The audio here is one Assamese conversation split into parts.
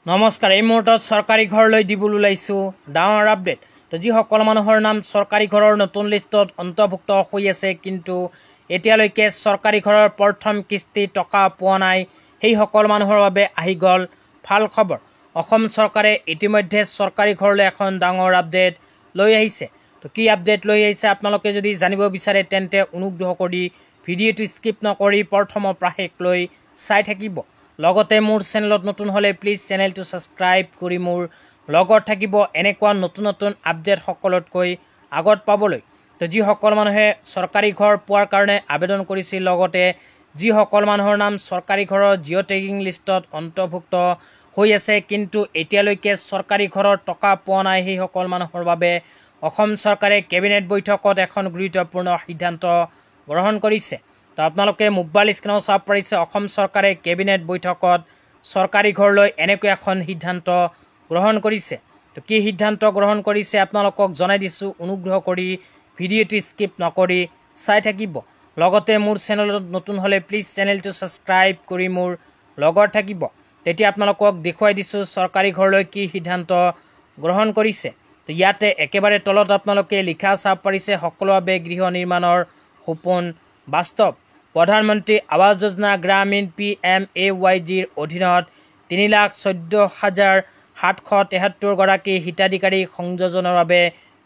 নমস্কাৰ। এই মুহূৰ্তত চৰকাৰী ঘৰলৈ দিবলৈ ওলাইছোঁ ডাঙৰ আপডেট। তো যিসকল মানুহৰ নাম চৰকাৰী ঘৰৰ নতুন লিষ্টত অন্তৰ্ভুক্ত হৈ আছে কিন্তু এতিয়ালৈকে চৰকাৰী ঘৰৰ প্ৰথম কিস্তি টকা পোৱা নাই, সেইসকল মানুহৰ বাবে আহি গ'ল ভাল খবৰ। অসম চৰকাৰে ইতিমধ্যে চৰকাৰী ঘৰলৈ এখন ডাঙৰ আপডেট লৈ আহিছে। তো কি আপডেট লৈ আহিছে আপোনালোকে যদি জানিব বিচাৰে তেন্তে অনুগ্ৰহ কৰি ভিডিঅ'টো স্কিপ নকৰি প্ৰথমৰ পৰা শেষলৈ চাই থাকিব। লগতে মোৰ চেনেলত নতুন হ'লে প্লিজ চেনেলটো ছাবস্ক্ৰাইব কৰি মোৰ লগত থাকিব এনেকুৱা নতুন নতুন আপডেট সকলোতকৈ আগত পাবলৈ। তো যিসকল মানুহে চৰকাৰী ঘৰ পোৱাৰ কাৰণে আবেদন কৰিছিল, লগতে যিসকল মানুহৰ নাম চৰকাৰী ঘৰৰ জিঅ' টেগিং লিষ্টত অন্তৰ্ভুক্ত হৈ আছে কিন্তু এতিয়ালৈকে চৰকাৰী ঘৰৰ টকা পোৱা নাই, সেইসকল মানুহৰ বাবে অসম চৰকাৰে কেবিনেট বৈঠকত এখন গুৰুত্বপূৰ্ণ সিদ্ধান্ত গ্ৰহণ কৰিছে। তো আপোনালোকে মোবাইল স্ক্ৰীনত চাব পাৰিছে, অসম চৰকাৰে কেবিনেট বৈঠকত চৰকাৰী ঘৰলৈ এনেকৈ এখন সিদ্ধান্ত গ্ৰহণ কৰিছে। তো কি সিদ্ধান্ত গ্ৰহণ কৰিছে আপোনালোকক জনাই দিছোঁ, অনুগ্ৰহ কৰি ভিডিঅ'টো স্কিপ নকৰি চাই থাকিব। লগতে মোৰ চেনেলত নতুন হ'লে প্লিজ চেনেলটো ছাবস্ক্ৰাইব কৰি মোৰ লগত থাকিব। তেতিয়া আপোনালোকক দেখুৱাই দিছোঁ চৰকাৰী ঘৰলৈ কি সিদ্ধান্ত গ্ৰহণ কৰিছে। তো ইয়াতে একেবাৰে তলত আপোনালোকে লিখা চাব পাৰিছে, সকলোৰে বাবে গৃহ নিৰ্মাণৰ সপোন বাস্তৱ। প্ৰধানমন্ত্ৰী আৱাস যোজনা গ্ৰামীণ PMAYGৰ অধীনত 3,14,773 গৰাকী হিতাধিকাৰী সংযোজনৰ বাবে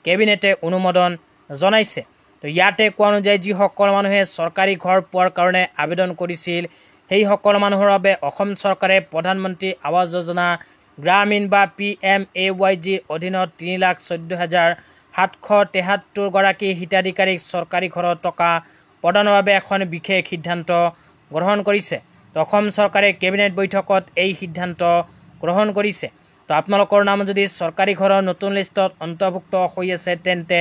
কেবিনেটে অনুমোদন জনাইছে। তো ইয়াতে কোৱা অনুযায়ী যিসকল মানুহে চৰকাৰী ঘৰ পোৱাৰ কাৰণে আবেদন কৰিছিল, সেইসকল মানুহৰ বাবে অসম চৰকাৰে প্ৰধানমন্ত্ৰী আৱাস যোজনা গ্ৰামীণ বা PMAYGৰ অধীনত 3,14,773 গৰাকী হিতাধিকাৰীক চৰকাৰী ঘৰৰ টকা প্ৰদানৰ বাবে এখন বিশেষ সিদ্ধান্ত গ্ৰহণ কৰিছে। তো অসম চৰকাৰে কেবিনেট বৈঠকত এই সিদ্ধান্ত গ্ৰহণ কৰিছে। তো আপোনালোকৰ নাম যদি চৰকাৰী ঘৰৰ নতুন লিষ্টত অন্তৰ্ভুক্ত হৈ আছে তেন্তে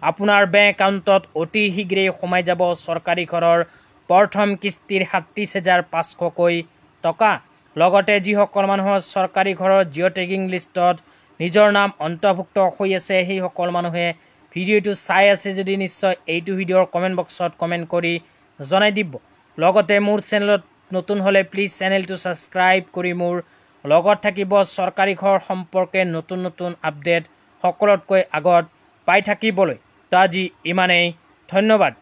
আপোনাৰ বেংক একাউণ্টত অতি শীঘ্ৰেই সোমাই যাব চৰকাৰী ঘৰৰ প্ৰথম কিস্তিৰ 37,500কৈ টকা। লগতে যিসকল মানুহৰ চৰকাৰী ঘৰৰ জিঅ' টেগিং লিষ্টত নিজৰ নাম অন্তৰ্ভুক্ত হৈ আছে, সেইসকল মানুহে ভিডিঅ'টো চাই আছে যদি নিশ্চয় এইটো ভিডিঅ'ৰ কমেণ্ট বক্সত কমেণ্ট কৰি জনাই দিব। লগতে মোৰ চেনেলত নতুন হ'লে প্লিজ চেনেলটো ছাবস্ক্ৰাইব কৰি মোৰ লগত থাকিব চৰকাৰী ঘৰ সম্পৰ্কে নতুন নতুন আপডেট সকলোতকৈ আগত পাই থাকিবলৈ। তো আজি ইমানেই, ধন্যবাদ।